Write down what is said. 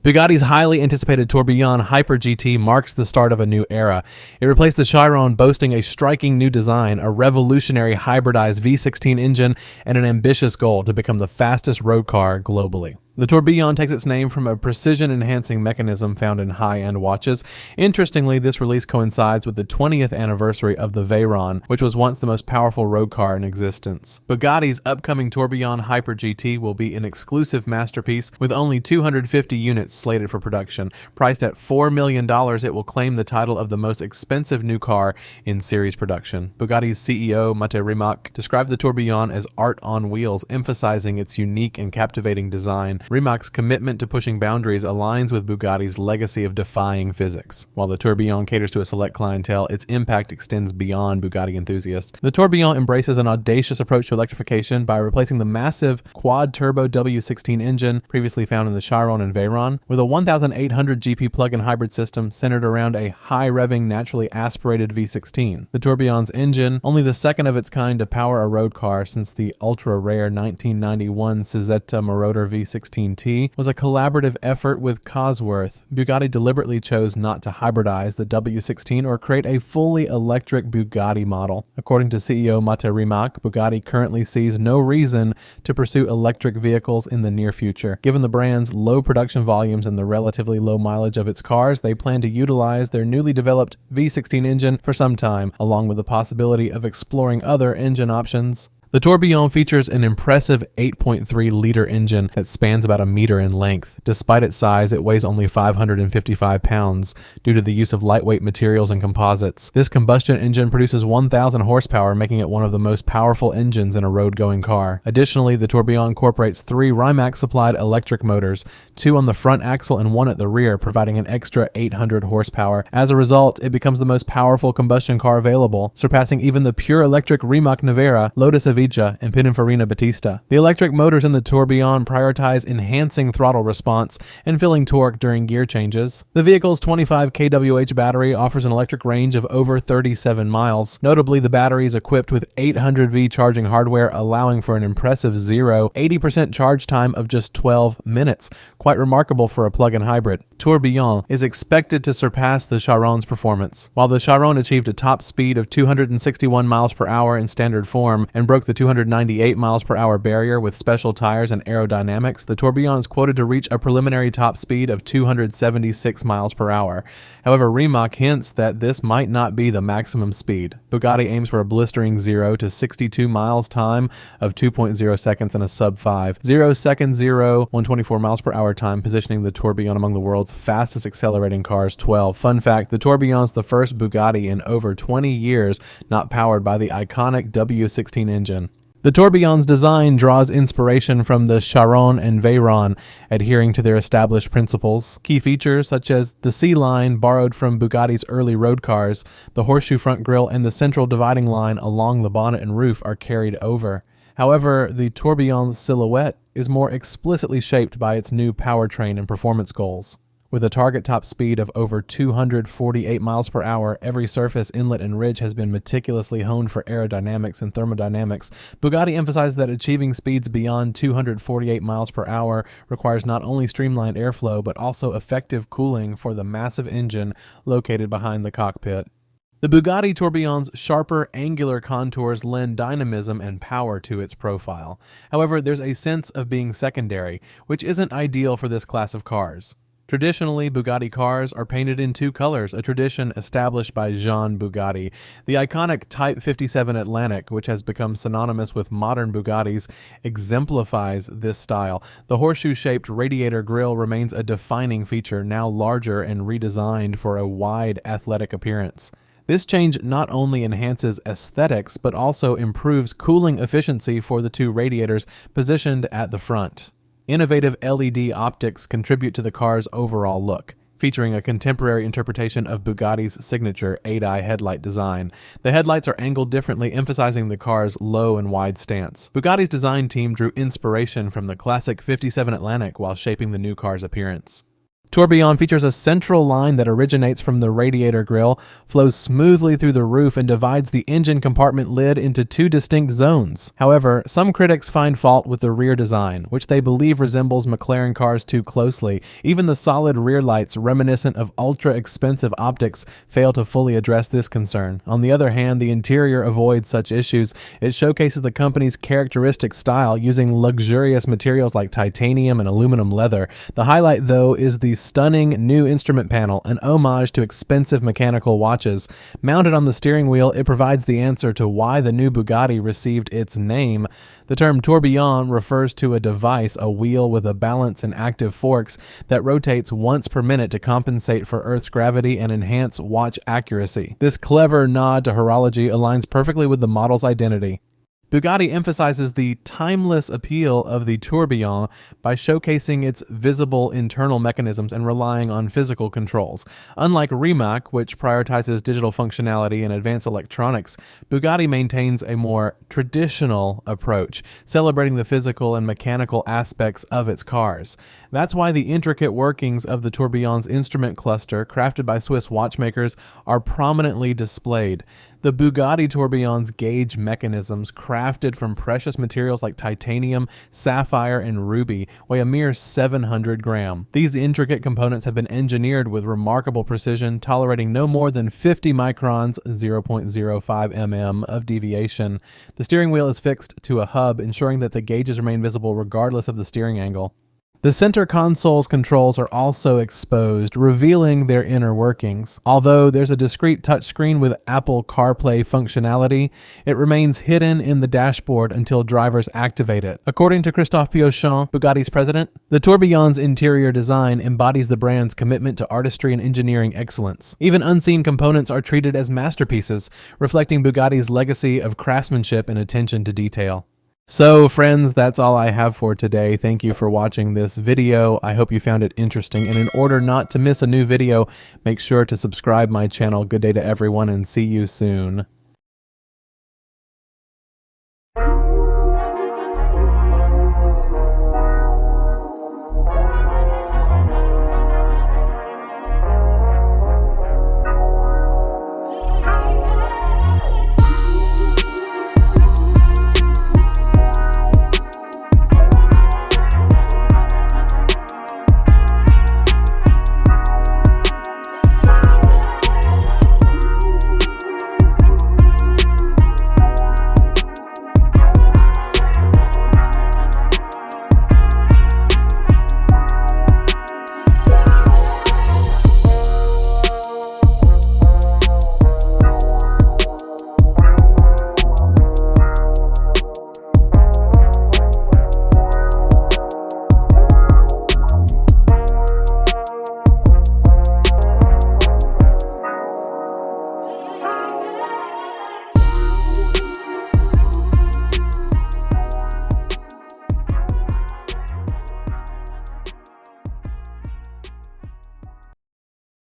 Bugatti's highly anticipated Tourbillon Hyper GT marks the start of a new era. It replaced the Chiron, boasting a striking new design, a revolutionary hybridized V16 engine, and an ambitious goal to become the fastest road car globally. The Tourbillon takes its name from a precision-enhancing mechanism found in high-end watches. Interestingly, this release coincides with the 20th anniversary of the Veyron, which was once the most powerful road car in existence. Bugatti's upcoming Tourbillon Hyper GT will be an exclusive masterpiece with only 250 units slated for production. Priced at $4 million, it will claim the title of the most expensive new car in series production. Bugatti's CEO, Mate Rimac, described the Tourbillon as art on wheels, emphasizing its unique and captivating design. Rimac's commitment to pushing boundaries aligns with Bugatti's legacy of defying physics. While the Tourbillon caters to a select clientele, its impact extends beyond Bugatti enthusiasts. The Tourbillon embraces an audacious approach to electrification by replacing the massive quad-turbo W16 engine previously found in the Chiron and Veyron with a 1,800 GP plug-in hybrid system centered around a high-revving, naturally aspirated V16. The Tourbillon's engine, only the second of its kind to power a road car since the ultra-rare 1991 Cizeta Marauder V16T, was a collaborative effort with Cosworth. Bugatti deliberately chose not to hybridize the W16 or create a fully electric Bugatti model. According to CEO Mate Rimac, Bugatti currently sees no reason to pursue electric vehicles in the near future. Given the brand's low production volumes and the relatively low mileage of its cars, they plan to utilize their newly developed V16 engine for some time, along with the possibility of exploring other engine options. The Tourbillon features an impressive 8.3-liter engine that spans about a meter in length. Despite its size, it weighs only 555 pounds due to the use of lightweight materials and composites. This combustion engine produces 1,000 horsepower, making it one of the most powerful engines in a road-going car. Additionally, the Tourbillon incorporates 3 Rimac-supplied electric motors, 2 on the front axle and 1 at the rear, providing an extra 800 horsepower. As a result, it becomes the most powerful combustion car available, surpassing even the pure electric Rimac Nevera, Lotus and Pininfarina Battista. The electric motors in the Tourbillon prioritize enhancing throttle response and filling torque during gear changes. The vehicle's 25 kWh battery offers an electric range of over 37 miles. Notably, the battery is equipped with 800V charging hardware, allowing for an impressive 80% charge time of just 12 minutes. Quite remarkable for a plug-in hybrid. Tourbillon is expected to surpass the Chiron's performance. While the Chiron achieved a top speed of 261 miles per hour in standard form and broke the 298 miles per hour barrier with special tires and aerodynamics, the Tourbillon is quoted to reach a preliminary top speed of 276 miles per hour. However, Rimac hints that this might not be the maximum speed. Bugatti aims for a blistering 0 to 62 miles time of 2.0 seconds in a sub-5. 0 second 0, 124 miles per hour time, positioning the Tourbillon among the world's fastest accelerating cars 12. Fun fact, the Tourbillon is the first Bugatti in over 20 years not powered by the iconic W16 engine. The Tourbillon's design draws inspiration from the Chiron and Veyron, adhering to their established principles. Key features such as the C-line borrowed from Bugatti's early road cars, the horseshoe front grille, and the central dividing line along the bonnet and roof are carried over. However, the Tourbillon's silhouette is more explicitly shaped by its new powertrain and performance goals. With a target top speed of over 248 miles per hour, every surface, inlet, and ridge has been meticulously honed for aerodynamics and thermodynamics. Bugatti emphasized that achieving speeds beyond 248 miles per hour requires not only streamlined airflow, but also effective cooling for the massive engine located behind the cockpit. The Bugatti Tourbillon's sharper, angular contours lend dynamism and power to its profile. However, there's a sense of being secondary, which isn't ideal for this class of cars. Traditionally, Bugatti cars are painted in 2 colors, a tradition established by Jean Bugatti. The iconic Type 57 Atlantic, which has become synonymous with modern Bugattis, exemplifies this style. The horseshoe-shaped radiator grille remains a defining feature, now larger and redesigned for a wide, athletic appearance. This change not only enhances aesthetics, but also improves cooling efficiency for the 2 radiators positioned at the front. Innovative LED optics contribute to the car's overall look, featuring a contemporary interpretation of Bugatti's signature 8-eye headlight design. The headlights are angled differently, emphasizing the car's low and wide stance. Bugatti's design team drew inspiration from the classic 57 Atlantic while shaping the new car's appearance. Tourbillon features a central line that originates from the radiator grille, flows smoothly through the roof, and divides the engine compartment lid into two distinct zones. However, some critics find fault with the rear design, which they believe resembles McLaren cars too closely. Even the solid rear lights, reminiscent of ultra-expensive optics, fail to fully address this concern. On the other hand, the interior avoids such issues. It showcases the company's characteristic style, using luxurious materials like titanium and aluminum leather. The highlight, though, is the stunning new instrument panel, an homage to expensive mechanical watches. Mounted on the steering wheel, it provides the answer to why the new Bugatti received its name. The term tourbillon refers to a device, a wheel with a balance and active forks, that rotates once per minute to compensate for Earth's gravity and enhance watch accuracy. This clever nod to horology aligns perfectly with the model's identity. Bugatti emphasizes the timeless appeal of the Tourbillon by showcasing its visible internal mechanisms and relying on physical controls. Unlike Rimac, which prioritizes digital functionality and advanced electronics, Bugatti maintains a more traditional approach, celebrating the physical and mechanical aspects of its cars. That's why the intricate workings of the Tourbillon's instrument cluster, crafted by Swiss watchmakers, are prominently displayed. The Bugatti Tourbillon's gauge mechanisms, crafted from precious materials like titanium, sapphire, and ruby, weigh a mere 700 grams. These intricate components have been engineered with remarkable precision, tolerating no more than 50 microns (0.05 mm) of deviation. The steering wheel is fixed to a hub, ensuring that the gauges remain visible regardless of the steering angle. The center console's controls are also exposed, revealing their inner workings. Although there's a discrete touchscreen with Apple CarPlay functionality, it remains hidden in the dashboard until drivers activate it. According to Christophe Piauchon, Bugatti's president, the Tourbillon's interior design embodies the brand's commitment to artistry and engineering excellence. Even unseen components are treated as masterpieces, reflecting Bugatti's legacy of craftsmanship and attention to detail. So friends, that's all I have for today. Thank you for watching this video. I hope you found it interesting, and in order not to miss a new video, make sure to subscribe my channel. Good day to everyone, and see you soon.